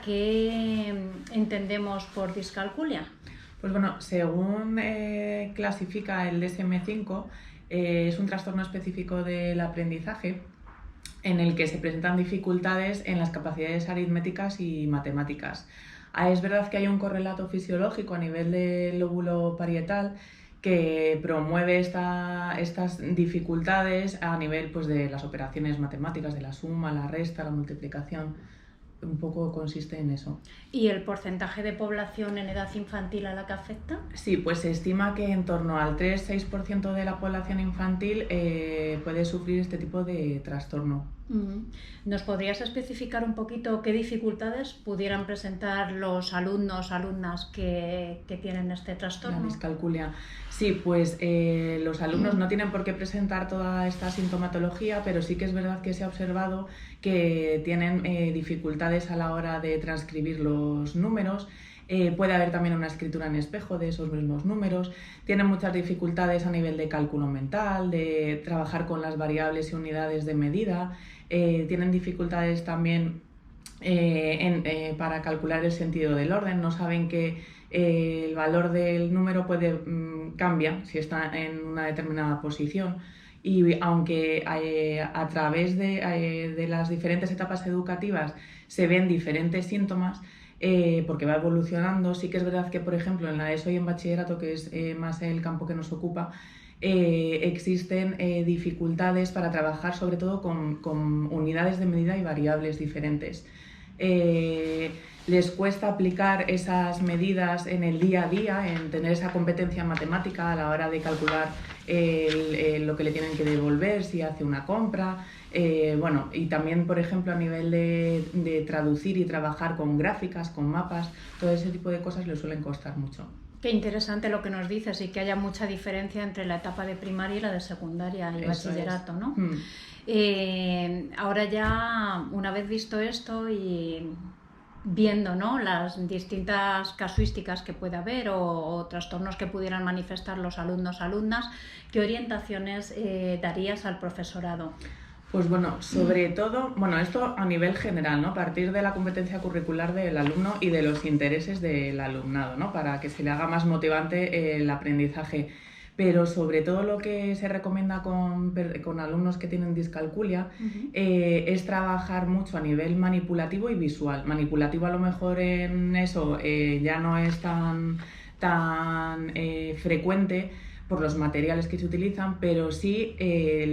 ¿qué entendemos por discalculia? Pues bueno, según clasifica el DSM-5, es un trastorno específico del aprendizaje en el que se presentan dificultades en las capacidades aritméticas y matemáticas. Es verdad que hay un correlato fisiológico a nivel del lóbulo parietal que promueve estas dificultades a nivel pues, de las operaciones matemáticas, de la suma, la resta, la multiplicación. Un poco consiste en eso. ¿Y el porcentaje de población en edad infantil a la que afecta? Sí, pues se estima que en torno al 3-6% de la población infantil puede sufrir este tipo de trastorno. ¿Nos podrías especificar un poquito qué dificultades pudieran presentar los alumnos, alumnas que tienen este trastorno? La discalculia. Sí, pues los alumnos no tienen por qué presentar toda esta sintomatología, pero sí que es verdad que se ha observado que tienen dificultades a la hora de transcribir los números. Puede haber también una escritura en espejo de esos mismos números. Tienen muchas dificultades a nivel de cálculo mental, de trabajar con las variables y unidades de medida. Tienen dificultades también para calcular el sentido del orden. No saben que el valor del número cambia si está en una determinada posición. Y aunque a través de las diferentes etapas educativas se ven diferentes síntomas, porque va evolucionando, sí que es verdad que, por ejemplo, en la ESO y en bachillerato, que es más el campo que nos ocupa, existen dificultades para trabajar sobre todo con unidades de medida y variables diferentes. Les cuesta aplicar esas medidas en el día a día, en tener esa competencia matemática a la hora de calcular lo que le tienen que devolver, si hace una compra. Bueno, y también, por ejemplo, a nivel de traducir y trabajar con gráficas, con mapas, todo ese tipo de cosas les suelen costar mucho. Qué interesante lo que nos dices y que haya mucha diferencia entre la etapa de primaria y la de secundaria y bachillerato, ¿no? Ahora ya, una vez visto esto y viendo, ¿no?, las distintas casuísticas que puede haber o trastornos que pudieran manifestar los alumnos, alumnas, ¿qué orientaciones darías al profesorado? Pues bueno, sobre todo, esto a nivel general, ¿no? A partir de la competencia curricular del alumno y de los intereses del alumnado, ¿no? Para que se le haga más motivante el aprendizaje. Pero sobre todo lo que se recomienda con alumnos que tienen discalculia es trabajar mucho a nivel manipulativo y visual. Manipulativo a lo mejor en eso ya no es tan frecuente por los materiales que se utilizan, pero sí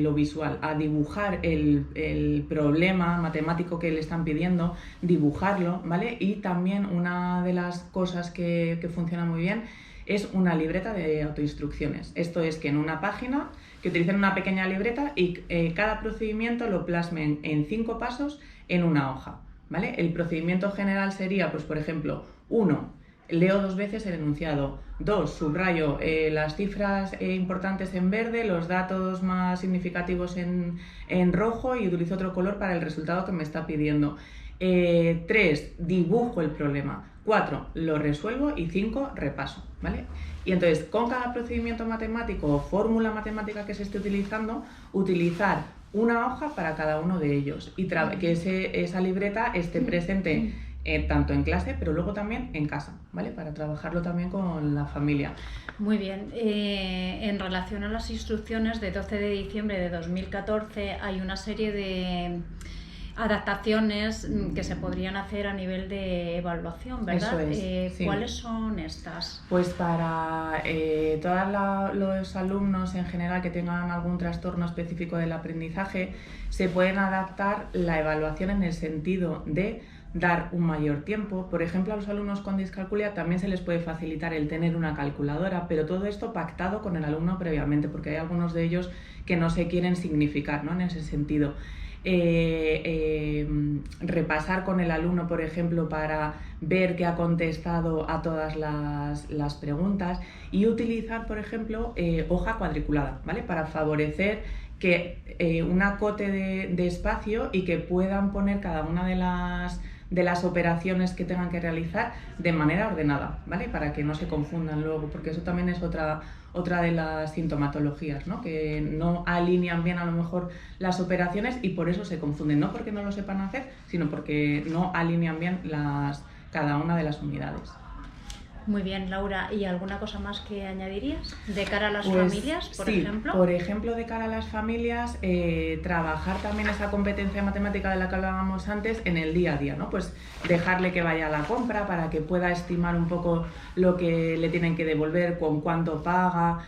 lo visual, a dibujar el problema matemático que le están pidiendo, dibujarlo, ¿vale? Y también una de las cosas que funciona muy bien es una libreta de autoinstrucciones. Esto es que en una página, que utilicen una pequeña libreta y cada procedimiento lo plasmen en 5 pasos en una hoja, ¿vale? El procedimiento general sería, pues por ejemplo, 1, leo 2 veces el enunciado. 2, subrayo las cifras importantes en verde, los datos más significativos en rojo y utilizo otro color para el resultado que me está pidiendo. 3, dibujo el problema. 4, lo resuelvo y 5, repaso, ¿vale? Y entonces, con cada procedimiento matemático o fórmula matemática que se esté utilizando, utilizar una hoja para cada uno de ellos y que esa libreta esté presente tanto en clase, pero luego también en casa, ¿vale? Para trabajarlo también con la familia. Muy bien. En relación a las instrucciones de 12 de diciembre de 2014, hay una serie de adaptaciones que se podrían hacer a nivel de evaluación, ¿verdad? Eso es, sí. ¿Cuáles son estas? Pues para todos los alumnos en general que tengan algún trastorno específico del aprendizaje, se pueden adaptar la evaluación en el sentido de dar un mayor tiempo. Por ejemplo, a los alumnos con discalculia también se les puede facilitar el tener una calculadora, pero todo esto pactado con el alumno previamente, porque hay algunos de ellos que no se quieren significar, ¿no?, en ese sentido. Repasar con el alumno, por ejemplo, para ver que ha contestado a todas las preguntas y utilizar, por ejemplo, hoja cuadriculada, ¿vale? Para favorecer que un acote de espacio y que puedan poner cada una de las operaciones que tengan que realizar de manera ordenada, ¿vale? Para que no se confundan luego, porque eso también es otra de las sintomatologías, ¿no? Que no alinean bien a lo mejor las operaciones y por eso se confunden, no porque no lo sepan hacer, sino porque no alinean bien cada una de las unidades. Muy bien, Laura. ¿Y alguna cosa más que añadirías de cara a las Pues, familias, por sí, ejemplo? por ejemplo, de cara a las familias, trabajar también esa competencia matemática de la que hablábamos antes en el día a día, ¿no? Pues dejarle que vaya a la compra para que pueda estimar un poco lo que le tienen que devolver, con cuánto paga,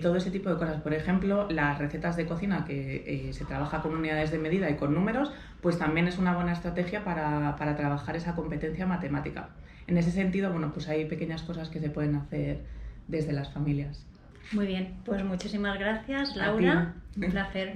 todo ese tipo de cosas. Por ejemplo, las recetas de cocina que se trabaja con unidades de medida y con números, pues también es una buena estrategia para trabajar esa competencia matemática. En ese sentido, bueno, pues hay pequeñas cosas que se pueden hacer desde las familias. Muy bien, pues muchísimas gracias, Laura. Un placer.